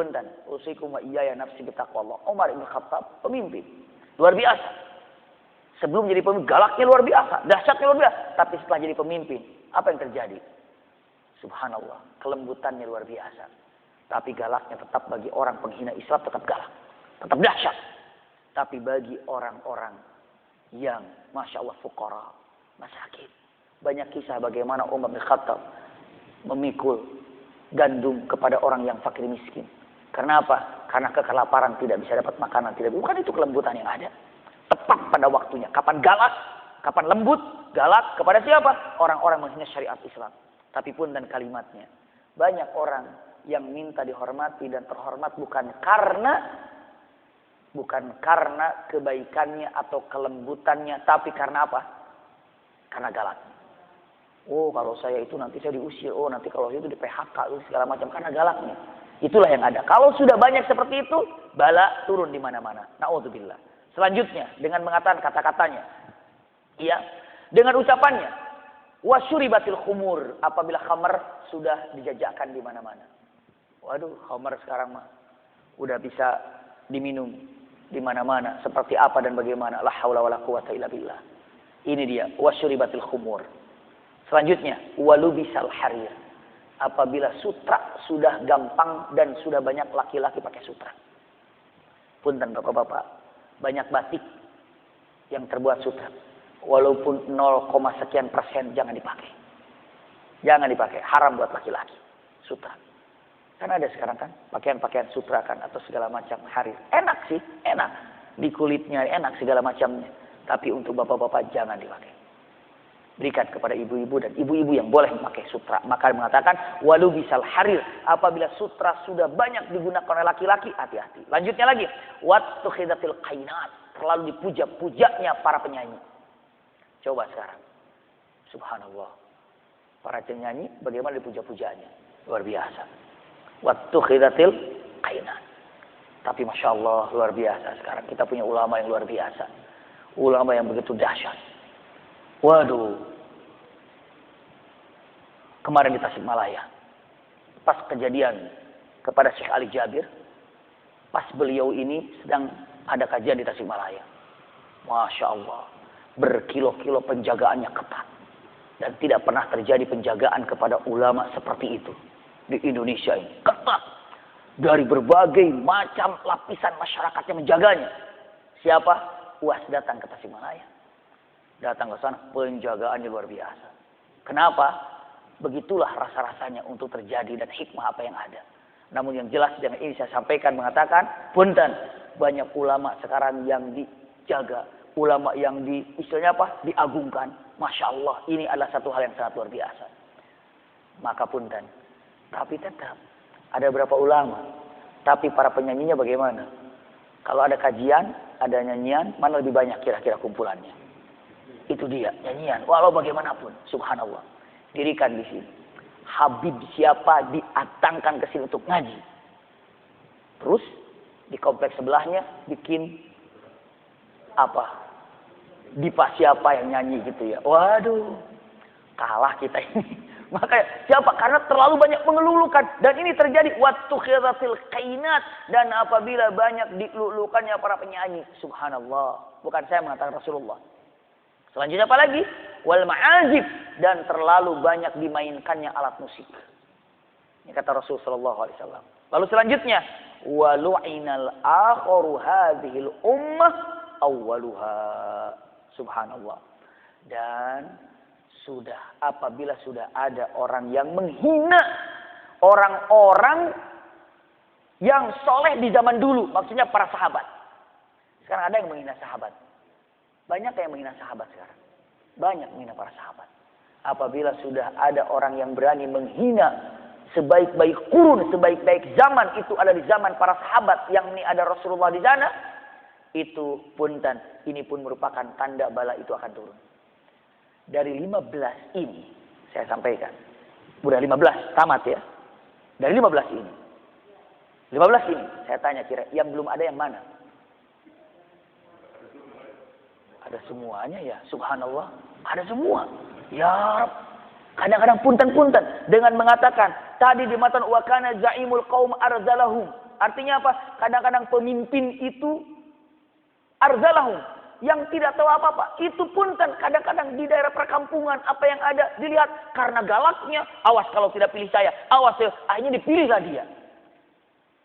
usikum wa iyaya nafsi bitaqwallah. Umar bin Khattab, pemimpin. Luar biasa. Sebelum jadi pemimpin, galaknya luar biasa, dahsyatnya luar biasa. Tapi setelah jadi pemimpin, apa yang terjadi? Subhanallah, kelembutannya luar biasa. Tapi galaknya tetap bagi orang penghina Islam tetap galak. Tetap dahsyat. Tapi bagi orang-orang yang Masya Allah fuqara, masakin. Banyak kisah bagaimana Umar bin Khattab memikul gandum kepada orang yang fakir miskin. Karena apa? Karena kekelaparan, tidak bisa dapat makanan. Bukan itu kelembutan yang ada. Tepat pada waktunya. Kapan galak, kapan lembut, galak kepada siapa? Orang-orang menghina syariat Islam. Tapi kalimatnya. Banyak orang yang minta dihormati dan terhormat bukan karena kebaikannya atau kelembutannya, tapi karena apa? Karena galak. Oh, kalau saya itu nanti saya diusir. Oh, nanti kalau itu di PHK segala macam, karena galaknya. Itulah yang ada. Kalau sudah banyak seperti itu, bala turun di mana-mana. Na'udzubillah. Selanjutnya dengan mengatakan kata-katanya. Iya, dengan ucapannya. Wasyuribatil khumur, apabila khamar sudah dijajakan di mana-mana. Waduh, khamar sekarang mah udah bisa diminum di mana-mana, seperti apa dan bagaimana. La haula wala quwata illa billah. Ini dia, wasyuribatil khumur. Selanjutnya, walubisal harir. Apabila sutra sudah gampang dan sudah banyak laki-laki pakai sutra. Punten Bapak-bapak, banyak batik yang terbuat sutra. Walaupun 0, sekian persen jangan dipakai. Jangan dipakai, haram buat laki-laki. Sutra. Kan ada sekarang kan, pakaian-pakaian sutra kan atau segala macam harir. Enak sih, enak. Di kulitnya enak segala macamnya. Tapi untuk bapak-bapak jangan dipakai. Berikan kepada ibu-ibu dan ibu-ibu yang boleh memakai sutra. Maka mengatakan walau bisal harir, apabila sutra sudah banyak digunakan oleh laki-laki, hati-hati. Lanjutnya lagi, wattu khidatil qainat, terlalu dipuja-pujanya para penyanyi. Coba sekarang, subhanallah, para penyanyi bagaimana dipuja-pujanya, luar biasa. Wattu khidatil qainat. Tapi masya Allah luar biasa sekarang kita punya ulama yang luar biasa, ulama yang begitu dahsyat. Waduh, kemarin di Tasikmalaya, pas kejadian kepada Syekh Ali Jabir. Pas beliau ini sedang ada kajian di Tasikmalaya. Masya Allah. Berkilo-kilo penjagaannya ketat. Dan tidak pernah terjadi penjagaan kepada ulama seperti itu. Di Indonesia ini. Ketat. Dari berbagai macam lapisan masyarakat yang menjaganya. Siapa? UAS datang ke Tasikmalaya. Datang ke sana. Penjagaannya luar biasa. Kenapa? Begitulah rasa-rasanya untuk terjadi dan hikmah apa yang ada. Namun yang jelas dengan ini saya sampaikan mengatakan, punten, banyak ulama sekarang yang dijaga, ulama yang istilahnya apa? Diagungkan. Masya Allah, ini adalah satu hal yang sangat luar biasa. Maka punten. Tapi tetap ada beberapa ulama. Tapi para penyanyinya bagaimana? Kalau ada kajian, ada nyanyian, mana lebih banyak kira-kira kumpulannya? Itu dia, nyanyian. Walau bagaimanapun, subhanallah. Dirikan di sini. Habib siapa diatangkan ke sini untuk ngaji. Terus di kompleks sebelahnya bikin apa? Dipa siapa yang nyanyi gitu ya. Waduh. Kalah kita ini. Maka siapa? Karena terlalu banyak mengelulukan. Dan ini terjadi waktu khiratil kainat. Dan apabila banyak dilulukannya para penyanyi. Subhanallah. Bukan saya mengatakan Rasulullah. Selanjutnya apa lagi? Wal ma'azib. Dan terlalu banyak dimainkannya alat musik. Ini kata Rasulullah sallallahu alaihi wasallam. Lalu selanjutnya, wa lu'inal akharu hadhil ummah awwaluha. Subhanallah. Dan apabila sudah ada orang yang menghina orang-orang yang soleh di zaman dulu, maksudnya para sahabat. Sekarang ada yang menghina sahabat. Banyak yang menghina sahabat sekarang. Banyak menghina para sahabat. Apabila sudah ada orang yang berani menghina sebaik-baik kurun, sebaik-baik zaman, itu ada di zaman para sahabat yang ini ada Rasulullah di sana, itu punten, ini pun merupakan tanda bala itu akan turun. Dari 15 ini, saya sampaikan. Udah 15, tamat ya. Dari 15 ini. 15 ini, saya tanya kira yang belum ada yang mana? Ada semuanya ya, subhanallah. Ada semua. Ya Rab. Kadang-kadang punten-punten dengan mengatakan tadi di matan wa kana zaimul qaum arzalahum. Artinya apa? Kadang-kadang pemimpin itu arzalahum, yang tidak tahu apa-apa. Itu punten kadang-kadang di daerah perkampungan apa yang ada dilihat karena galaknya, awas kalau tidak pilih saya, awas ya, akhirnya dipilihlah dia.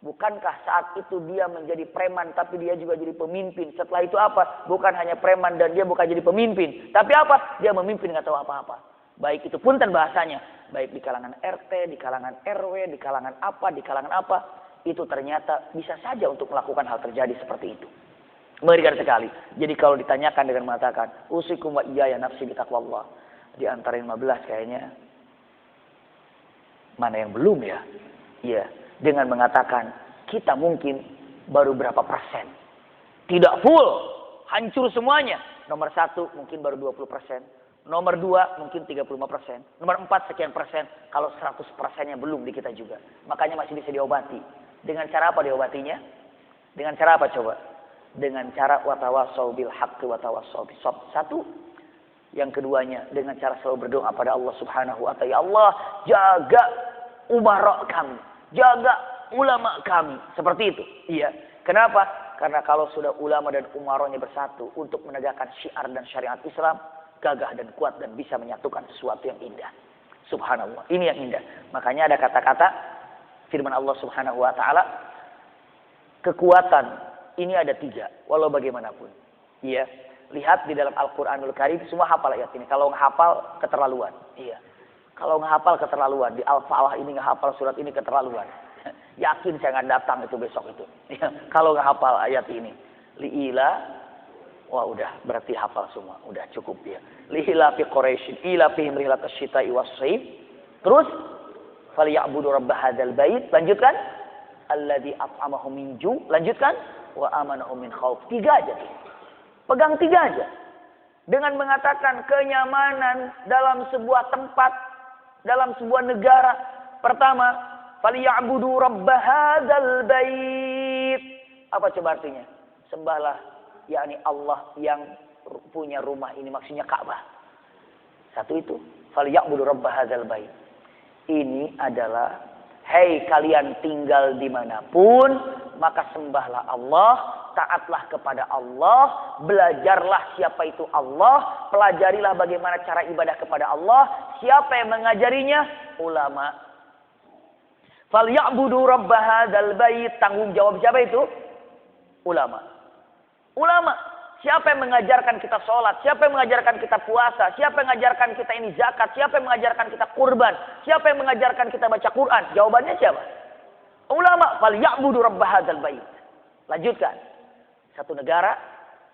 Bukankah saat itu dia menjadi preman tapi dia juga jadi pemimpin? Setelah itu apa? Bukan hanya preman dan dia bukan jadi pemimpin. Tapi apa? Dia memimpin nggak tahu apa-apa. Baik itu punten bahasanya. Baik di kalangan RT, di kalangan RW, di kalangan apa. Itu ternyata bisa saja untuk melakukan hal terjadi seperti itu. Mengerikan sekali. Jadi kalau ditanyakan dengan mengatakan, usikum wa iyaya nafsi bitaqwallah. Di antara 15 kayaknya. Mana yang belum ya? Iya. Dengan mengatakan kita mungkin baru berapa persen. Tidak full. Hancur semuanya. Nomor 1 mungkin baru 20%. Nomor 2 mungkin 35%. Nomor 4 sekian persen. Kalau 100%-nya belum di kita juga. Makanya masih bisa diobati. Dengan cara apa diobatinya? Dengan cara apa coba? Dengan cara watawasau bil haqqi watawasau bis sabr. 1. Yang keduanya dengan cara selalu berdoa pada Allah Subhanahu wa ta'ala. Ya Allah, jaga umara kami. Jaga ulama kami. Seperti itu. Iya. Kenapa? Karena kalau sudah ulama dan umaranya bersatu untuk menegakkan syiar dan syariat Islam, gagah dan kuat dan bisa menyatukan sesuatu yang indah. Subhanallah. Ini yang indah. Makanya ada kata-kata firman Allah Subhanahu wa ta'ala, kekuatan ini ada 3. Walau bagaimanapun. Iya. Lihat di dalam Al-Quranul Karim, semua hafal ayat ini. Kalau menghafal, keterlaluan. Iya. Kalau menghafal keterlaluan, di Al-Falah ini menghafal surat ini keterlaluan. Yakin saya nggak datang itu besok itu. Kalau nggak hafal ayat ini, liila, wah udah berarti hafal semua, udah cukup ya. Liila fi Quraisy, ila fi rilat asy-syita'i was-shayb. Terus, falyabudu rabb hadzal bait. Lanjutkan, alladzi at'amahum min ju'. Lanjutkan, wa amanahum min khauf. 3 aja. Pegang 3 aja. Dengan mengatakan kenyamanan dalam sebuah tempat, dalam sebuah negara. Pertama, falyabudu rabb hadzal bait. Apa coba artinya? Sembahlah yakni Allah yang punya rumah ini, maksudnya Ka'bah. 1 itu, falyabudu rabb hadzal bait. Ini adalah hei kalian tinggal dimanapun, maka sembahlah Allah, taatlah kepada Allah, belajarlah siapa itu Allah, pelajarilah bagaimana cara ibadah kepada Allah. Siapa yang mengajarinya? Ulama. Falyabudu rabb hadzal bait. Tanggung jawab siapa itu? Ulama. Ulama. Siapa yang mengajarkan kita sholat? Siapa yang mengajarkan kita puasa? Siapa yang mengajarkan kita ini zakat? Siapa yang mengajarkan kita kurban? Siapa yang mengajarkan kita baca Quran? Jawabannya siapa? Ulama. Falyabudu rabb hadzal bait. Lanjutkan. Satu negara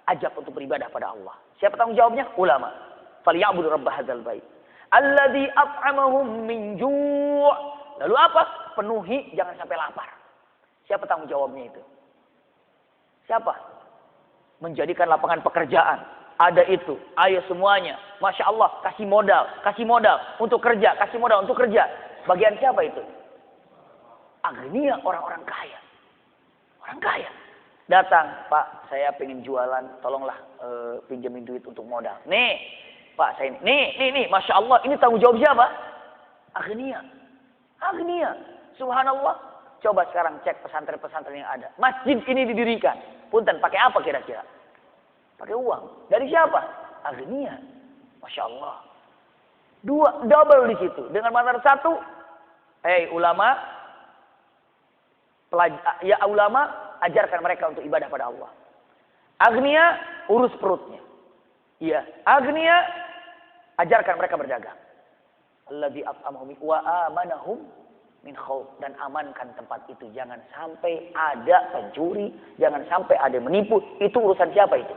ajak untuk beribadah pada Allah. Siapa tanggung jawabnya? Ulama. Falyabudu rabb hadzal bait. Alladzi at'amahum min ju'. Lalu apa? Penuhi, jangan sampai lapar. Siapa tanggung jawabnya itu? Siapa? Menjadikan lapangan pekerjaan. Ada itu. Ayo semuanya. Masya Allah. Kasih modal. Kasih modal. Untuk kerja. Kasih modal untuk kerja. Bagian siapa itu? Agnia, orang-orang kaya. Orang kaya. Datang. Pak, saya pengen jualan. Tolonglah pinjemin duit untuk modal. Nih. Pak, saya ini. Nih. Masya Allah. Ini tanggung jawab siapa? Agnia. Agnia. Subhanallah. Coba sekarang cek pesantren-pesantren yang ada. Masjid ini didirikan. Punten, pakai apa kira-kira? Pakai uang. Dari siapa? Agnia. Masya Allah. Dua, double di situ. Dengan mantar satu, ulama, ulama, ajarkan mereka untuk ibadah pada Allah. Agnia, urus perutnya. Iya, agnia, ajarkan mereka berdagang. Alladzi at'amahum wa amanahum min khauf, dan amankan tempat itu, jangan sampai ada pencuri, jangan sampai ada menipu. Itu urusan siapa itu?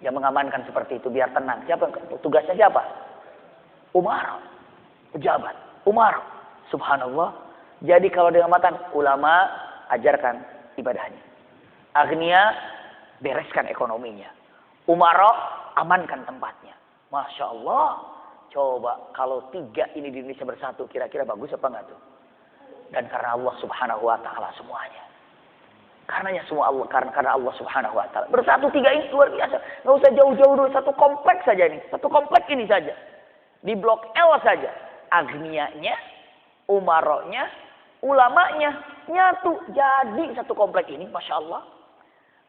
Yang mengamankan seperti itu biar tenang. Siapa? Tugasnya siapa? Umar, pejabat, Umar. Subhanallah. Jadi kalau dengan matan ulama ajarkan ibadahnya. Agnia bereskan ekonominya. Umaro amankan tempatnya. Masya Allah. Coba kalau tiga ini di Indonesia bersatu, kira-kira bagus apa enggak tuh? Dan karena Allah Subhanahu wa taala semuanya. Karenanya semua Allah, karena Allah Subhanahu wa taala. Bersatu tiga ini luar biasa. Enggak usah jauh-jauh dulu, satu kompleks saja ini. Satu kompleks ini saja. Di blok L saja. Agnianya, umaronya, ulamanya nyatu jadi satu kompleks ini, Masya Allah.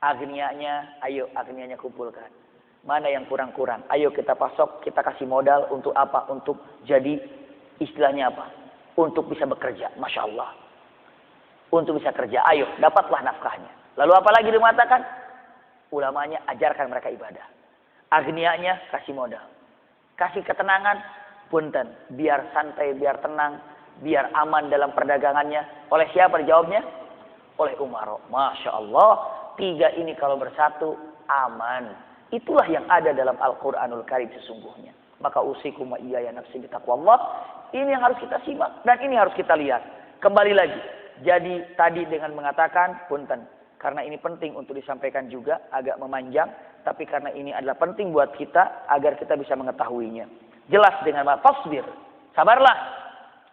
Agnianya, ayo agnianya kumpulkan. Mana yang kurang-kurang? Ayo kita pasok, kita kasih modal untuk apa? Untuk jadi istilahnya apa? Untuk bisa bekerja. Masya Allah. Untuk bisa kerja. Ayo, dapatlah nafkahnya. Lalu apa lagi dimatakan? Ulamanya ajarkan mereka ibadah. Agnianya kasih modal. Kasih ketenangan. Punten. Biar santai, biar tenang. Biar aman dalam perdagangannya. Oleh siapa dijawabnya? Oleh Umaro. Masya Allah. Tiga ini kalau bersatu, aman. Itulah yang ada dalam Al-Quranul Karim sesungguhnya. Maka usikum wa iyaya nafsi bitaqwallah. Ini yang harus kita simak. Dan ini harus kita lihat. Kembali lagi. Jadi tadi dengan mengatakan, punten. Karena ini penting untuk disampaikan juga. Agak memanjang. Tapi karena ini adalah penting buat kita. Agar kita bisa mengetahuinya. Jelas dengan fasbir. Sabarlah.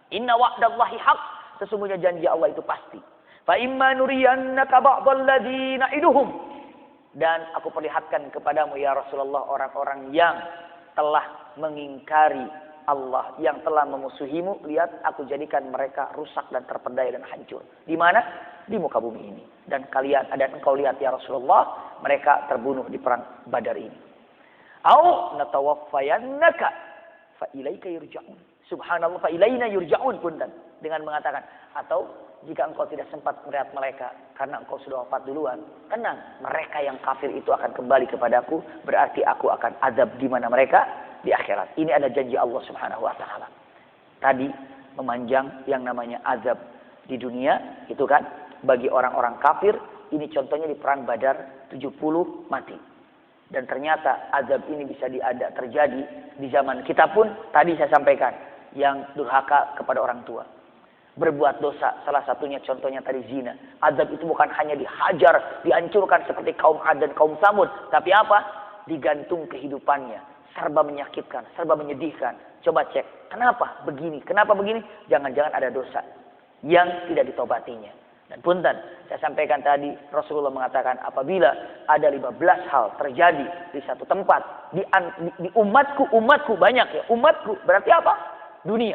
Inna wa'dallahi haq. Sesungguhnya janji Allah itu pasti. Fa imma nuriyannaka ba'dal ladzina iduhum. Dan aku perlihatkan kepadamu ya Rasulullah orang-orang yang telah mengingkari Allah, yang telah memusuhimu. Lihat, aku jadikan mereka rusak dan terpedaya dan hancur. Di mana? Di muka bumi ini. Dan engkau lihat ya Rasulullah, mereka terbunuh di perang Badar ini. Au natawaffayannaka fa ilaika yurja'un. Subhanallah, fa ilaina yurja'un pun, dan dengan mengatakan, atau jika engkau tidak sempat melihat mereka karena engkau sudah wafat duluan, tenang, mereka yang kafir itu akan kembali kepadaku, berarti aku akan azab di mana mereka? Di akhirat. Ini ada janji Allah Subhanahu wa taala. Tadi memanjang yang namanya azab di dunia itu kan bagi orang-orang kafir, ini contohnya di perang Badar 70 mati. Dan ternyata azab ini bisa terjadi di zaman kita pun. Tadi saya sampaikan yang durhaka kepada orang tua, berbuat dosa, salah satunya contohnya tadi zina. Azab itu bukan hanya dihajar, dihancurkan seperti kaum Ad dan kaum Samud, tapi apa? Digantung kehidupannya, serba menyakitkan, serba menyedihkan. Coba cek, kenapa begini? Kenapa begini? Jangan-jangan ada dosa yang tidak ditobatinya. Dan punten, saya sampaikan tadi, Rasulullah mengatakan apabila ada 15 hal terjadi di satu tempat, di umatku banyak ya, umatku berarti apa? Dunia.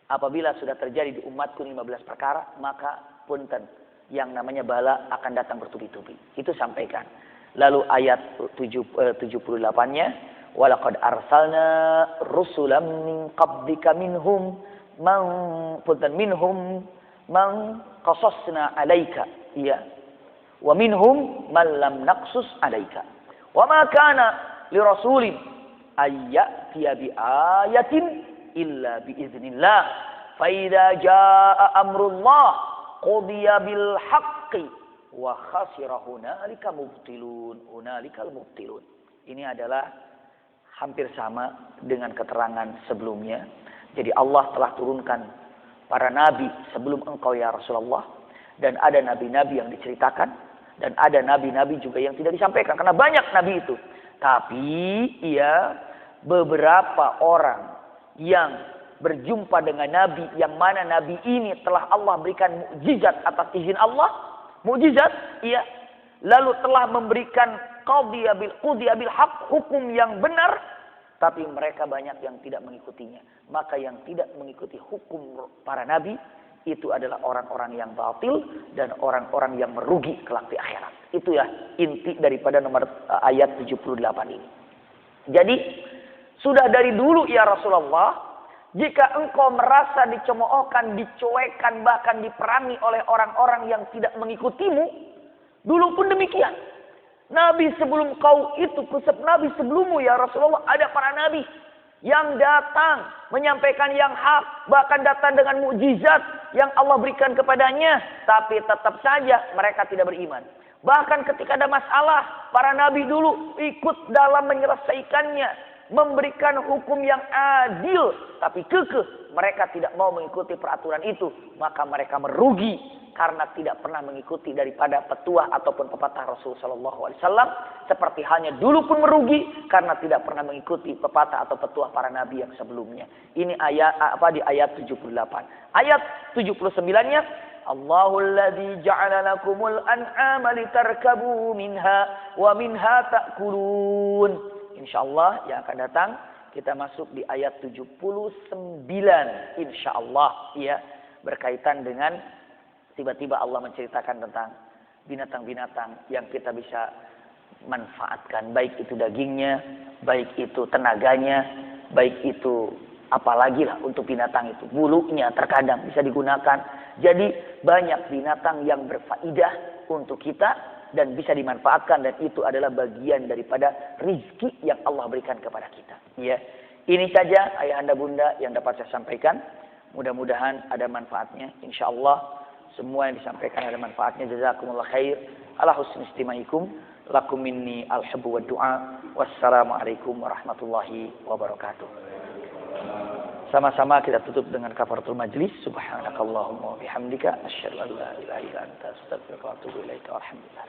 Apabila sudah terjadi di umatku 15 perkara, maka punten, yang namanya bala akan datang bertubi-tubi. Itu sampaikan. Lalu ayat 78-nya, walaqad arsalna rusulan min qablika minhum man qasasna 'alaika, ya. Wa minhum man lam naqsus 'alaika. Wa ma kana lirasulin ayyatiya bi ayatin illa biiznillah. Fa idza jaa amrullah qudiya bil haqqi wa khasira hunalika mubtilun. Hunalikal mubtilun. Ini adalah hampir sama dengan keterangan sebelumnya. Jadi Allah telah turunkan para nabi sebelum engkau ya Rasulullah, dan ada nabi-nabi yang diceritakan dan ada nabi-nabi juga yang tidak disampaikan karena banyak nabi itu. Tapi ya, beberapa orang yang berjumpa dengan nabi yang mana nabi ini telah Allah berikan mukjizat atas izin Allah, mukjizat, iya, lalu telah memberikan qudhiya bil haq, hukum yang benar, tapi mereka banyak yang tidak mengikutinya. Maka yang tidak mengikuti hukum para nabi itu adalah orang-orang yang batil dan orang-orang yang merugi kelak di akhirat. Itu ya inti daripada nomor ayat 78 ini. Jadi sudah dari dulu ya Rasulullah, jika engkau merasa dicemoohkan, dicuekkan, bahkan diperangi oleh orang-orang yang tidak mengikutimu, dulu pun demikian. Nabi sebelum kau itu, nabi sebelummu ya Rasulullah, ada para nabi yang datang menyampaikan yang hak, bahkan datang dengan mukjizat yang Allah berikan kepadanya, tapi tetap saja mereka tidak beriman. Bahkan ketika ada masalah, para nabi dulu ikut dalam menyelesaikannya, memberikan hukum yang adil, tapi kekeh mereka tidak mau mengikuti peraturan itu, maka mereka merugi karena tidak pernah mengikuti daripada petuah ataupun pepatah Rasul sallallahu alaihi wasallam, seperti halnya dulu pun merugi karena tidak pernah mengikuti pepatah atau petuah para nabi yang sebelumnya. Ini ayat di ayat 78. Ayat 79-nya, Allahul ladzi ja'ala lakumul an'ama litarkabu minha wa minha ta'kulun. Insyaallah yang akan datang kita masuk di ayat 79 insyaallah, ya, berkaitan dengan tiba-tiba Allah menceritakan tentang binatang-binatang yang kita bisa manfaatkan, baik itu dagingnya, baik itu tenaganya, baik itu apalagi lah untuk binatang itu, bulunya terkadang bisa digunakan. Jadi banyak binatang yang berfaedah untuk kita dan bisa dimanfaatkan, dan itu adalah bagian daripada rizki yang Allah berikan kepada kita. Ya, ini saja ayahanda bunda yang dapat saya sampaikan. Mudah-mudahan ada manfaatnya. Insyaallah semua yang disampaikan ada manfaatnya. Jazakumullah khair. Ala husni istimaikum. Lakum minni al-hubbu wa du'a. Wassalamualaikum warahmatullahi wabarakatuh. Sama-sama kita tutup dengan kafaratul majlis. Subhanakallahumma wa bihamdika asyhadu an la ilaha illa anta astaghfiruka wa atubu ilaika. Alhamdulillah.